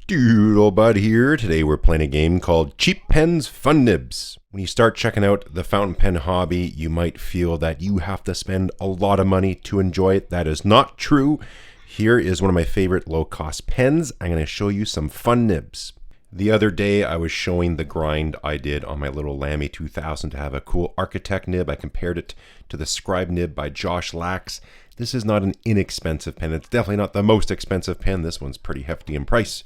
Doodlebud here. Today we're playing a game called Cheap Pens, Fun Nibs. When you start checking out the fountain pen hobby, you might feel that you have to spend a lot of money to enjoy it. That is not true. Here is one of my favorite low-cost pens. I'm going to show you some fun nibs. The other day I was showing the grind I did on my little Lamy 2000 to have a cool architect nib. I compared it to the Scribe nib by Josh Lax. This is not an inexpensive pen. It's definitely not the most expensive pen. This one's pretty hefty in price,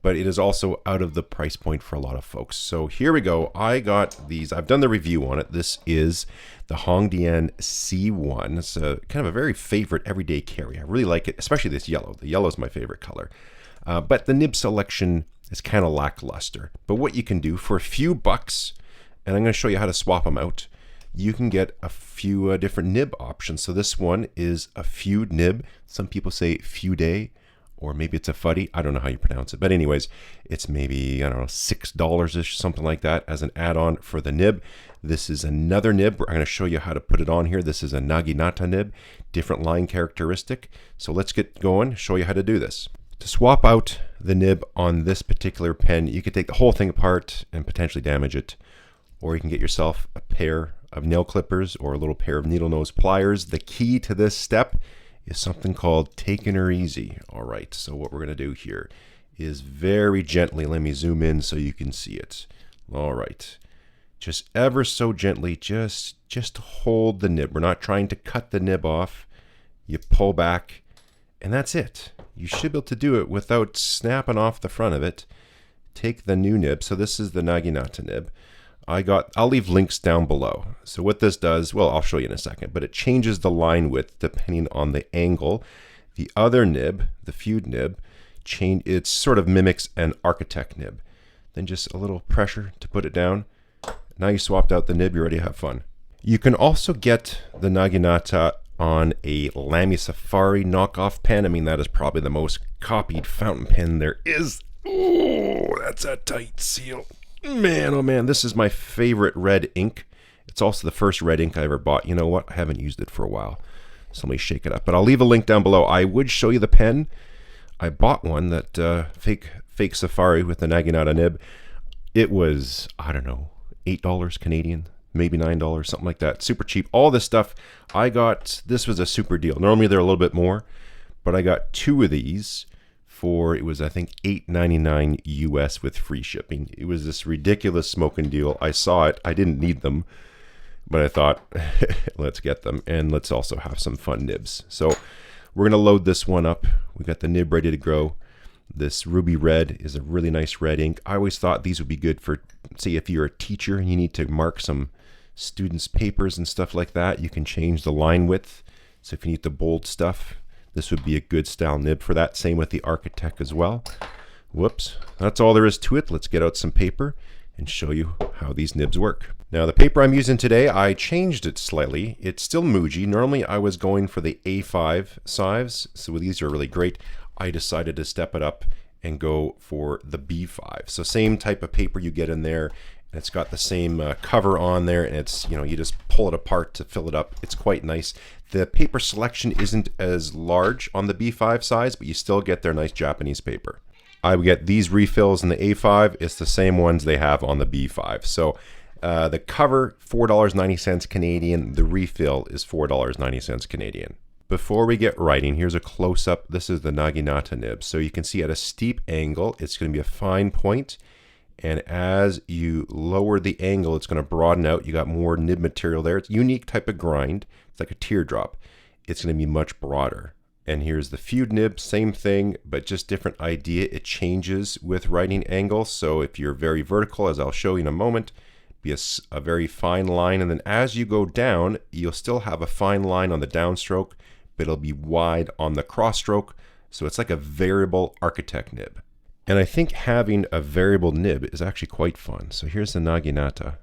but it is also out of the price point for a lot of folks. So here we go. I got these. I've done the review on it. This is the Hongdian C1. It's kind of a very favorite everyday carry. I really like it, especially this yellow. The yellow is my favorite color. But the nib selection is kind of lackluster. But what you can do for a few bucks, and I'm going to show you how to swap them out, you can get a few different nib options. So this one is a Fude Nib. Some people say Fude, or maybe it's a Fuddy. I don't know how you pronounce it. But anyways, it's maybe, I don't know, $6-ish, something like that as an add-on for the nib. This is another nib. I'm going to show you how to put it on here. This is a Naginata nib, different line characteristic. So let's get going, show you how to do this. To swap out the nib on this particular pen, you could take the whole thing apart and potentially damage it. Or you can get yourself a pair of nail clippers or a little pair of needle nose pliers. The key to this step is something called taking her easy. All right, so what we're going to do here is very gently, let me zoom in so you can see it. All right, just ever so gently, just hold the nib. We're not trying to cut the nib off. You pull back, and that's it. You should be able to do it without snapping off the front of it. Take the new nib. So this is the Naginata nib. I'll leave links down below. So what this does, well, I'll show you in a second, but it changes the line width depending on the angle. The other nib, the Fude nib, it sort of mimics an architect nib. Then just a little pressure to put it down. Now you swapped out the nib, you're ready to have fun. You can also get the Naginata on a Lamy Safari knockoff pen. I mean, that is probably the most copied fountain pen there is. Oh, that's a tight seal. Man, oh man, this is my favorite red ink. It's also the first red ink I ever bought. You know what? I haven't used it for a while. So let me shake it up. But I'll leave a link down below. I would show you the pen. I bought one, that fake Safari with the Naginata nib. It was, I don't know, $8 Canadian, maybe $9, something like that. Super cheap. All this stuff I got, this was a super deal. Normally they're a little bit more, but I got two of these for, it was I think $8.99 US with free shipping. It was this ridiculous smoking deal. I saw it. I didn't need them, but I thought, let's get them and let's also have some fun nibs. So we're going to load this one up. We got the nib ready to go. This ruby red is a really nice red ink. I always thought these would be good for, say, if you're a teacher and you need to mark some students' papers and stuff like that, you can change the line width. So if you need the bold stuff, this would be a good style nib for that. Same with the architect as well. Whoops, that's all there is to it. Let's get out some paper and show you how these nibs work. Now the paper I'm using today, I changed it slightly. It's still Muji. Normally I was going for the A5 size, so these are really great. I decided to step it up and go for the B5. So same type of paper you get in there, and it's got the same cover on there, and it's, you know, you just pull it apart to fill it up. It's quite nice. The paper selection isn't as large on the B5 size, but you still get their nice Japanese paper. I would get these refills in the A5. It's the same ones they have on the B5. So the cover, $4.90 Canadian. The refill is $4.90 Canadian. Before we get writing, here's a close-up. This is the Naginata nib. So you can see at a steep angle, it's going to be a fine point. And as you lower the angle, it's going to broaden out. You got more nib material there. It's a unique type of grind. It's like a teardrop. It's going to be much broader. And here's the Fude nib, same thing, but just different idea. It changes with writing angle. So if you're very vertical, as I'll show you in a moment, be a very fine line. And then as you go down, you'll still have a fine line on the downstroke, but it'll be wide on the cross stroke. So it's like a variable architect nib. And I think having a variable nib is actually quite fun. So here's the Naginata.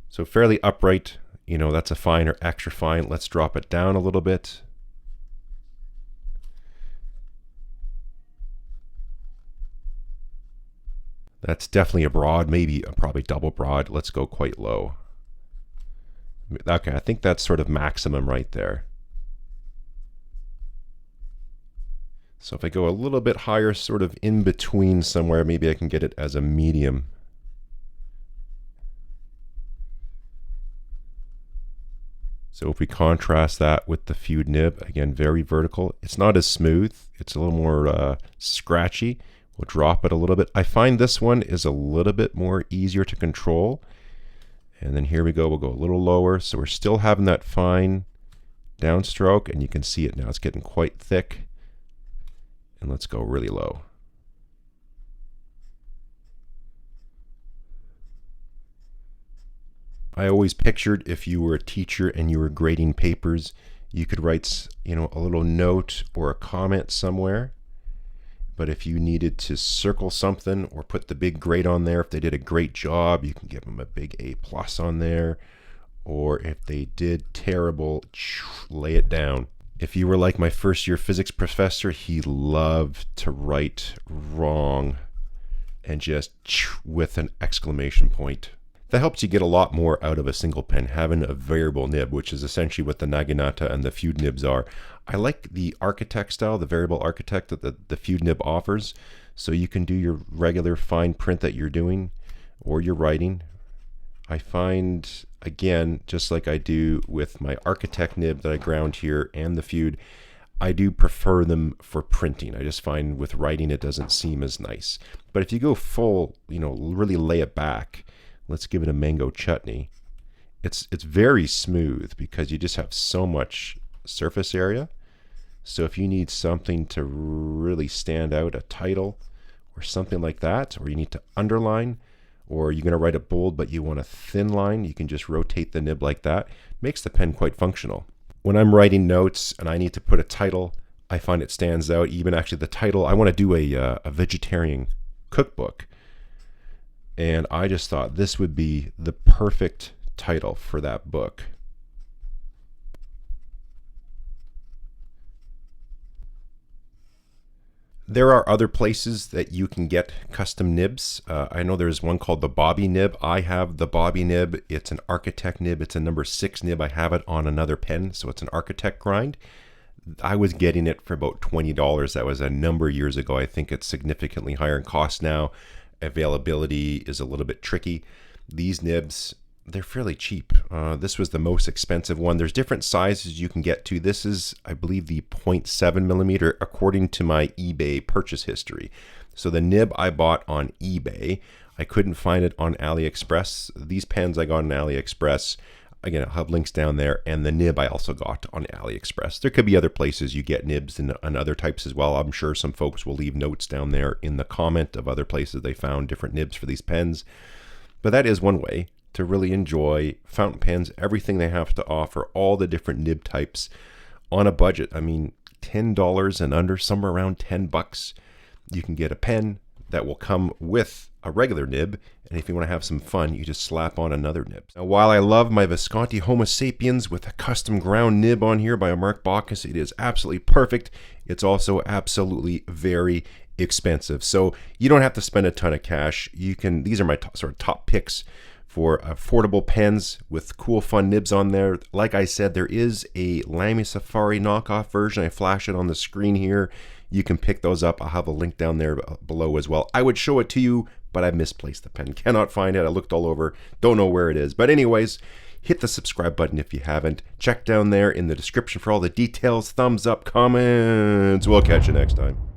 So fairly upright, you know, that's a fine or extra fine. Let's drop it down a little bit. That's definitely a broad, maybe probably double broad. Let's go quite low. Okay, I think that's sort of maximum right there. So if I go a little bit higher, sort of in between somewhere, maybe I can get it as a medium. So if we contrast that with the Fude Nib, again, very vertical. It's not as smooth. It's a little more scratchy. We'll drop it a little bit. I find this one is a little bit more easier to control. And then here we go. We'll go a little lower. So we're still having that fine downstroke, and you can see it now. It's getting quite thick. And let's go really low. I always pictured if you were a teacher and you were grading papers, you could write, a little note or a comment somewhere. But if you needed to circle something or put the big grade on there, if they did a great job, you can give them a big A+ on there. Or if they did terrible, lay it down. If you were like my first year physics professor, he loved to write wrong and just with an exclamation point. That helps you get a lot more out of a single pen, having a variable nib, which is essentially what the Naginata and the Fude Nibs are. I like the architect style, the variable architect that the Fude Nib offers. So you can do your regular fine print that you're doing or you're writing. I find, again, just like I do with my architect nib that I ground here and the Fude, I do prefer them for printing. I just find with writing it doesn't seem as nice. But if you go full, really lay it back, let's give it a mango chutney. It's very smooth because you just have so much surface area. So if you need something to really stand out, a title or something like that, or you need to underline, or you're going to write it bold but you want a thin line, you can just rotate the nib like that. Makes the pen quite functional. When I'm writing notes and I need to put a title, I find it stands out. Even actually the title, I want to do a vegetarian cookbook. And I just thought this would be the perfect title for that book. There are other places that you can get custom nibs. I know there's one called the Bobby Nib. I have the Bobby Nib. It's an architect nib. It's a number 6 nib. I have it on another pen, so it's an architect grind. I was getting it for about $20. That was a number of years ago. I think it's significantly higher in cost now. Availability is a little bit tricky. These nibs, they're fairly cheap. This was the most expensive one. There's different sizes you can get to. This is, I believe, the 0.7 millimeter according to my eBay purchase history. So the nib I bought on eBay, I couldn't find it on Aliexpress. These pens I got on Aliexpress. Again, I'll have links down there. And the nib I also got on Aliexpress. There could be other places you get nibs and other types as well. I'm sure some folks will leave notes down there in the comment of other places they found different nibs for these pens. But that is one way to really enjoy fountain pens, everything they have to offer, all the different nib types on a budget. I mean, $10 and under, somewhere around $10. You can get a pen that will come with a regular nib, and if you want to have some fun, you just slap on another nib. Now, while I love my Visconti Homo Sapiens with a custom ground nib on here by Mark Bacchus, it is absolutely perfect. It's also absolutely very expensive. So you don't have to spend a ton of cash. These are my top picks for affordable pens with cool fun nibs on there. Like I said, there is a Lamy Safari knockoff version. I flash it on the screen here. You can pick those up. I'll have a link down there below as well. I would show it to you, but I misplaced the pen. Cannot find it. I looked all over. Don't know where it is. But anyways, hit the subscribe button if you haven't. Check down there in the description for all the details. Thumbs up, comments. We'll catch you next time.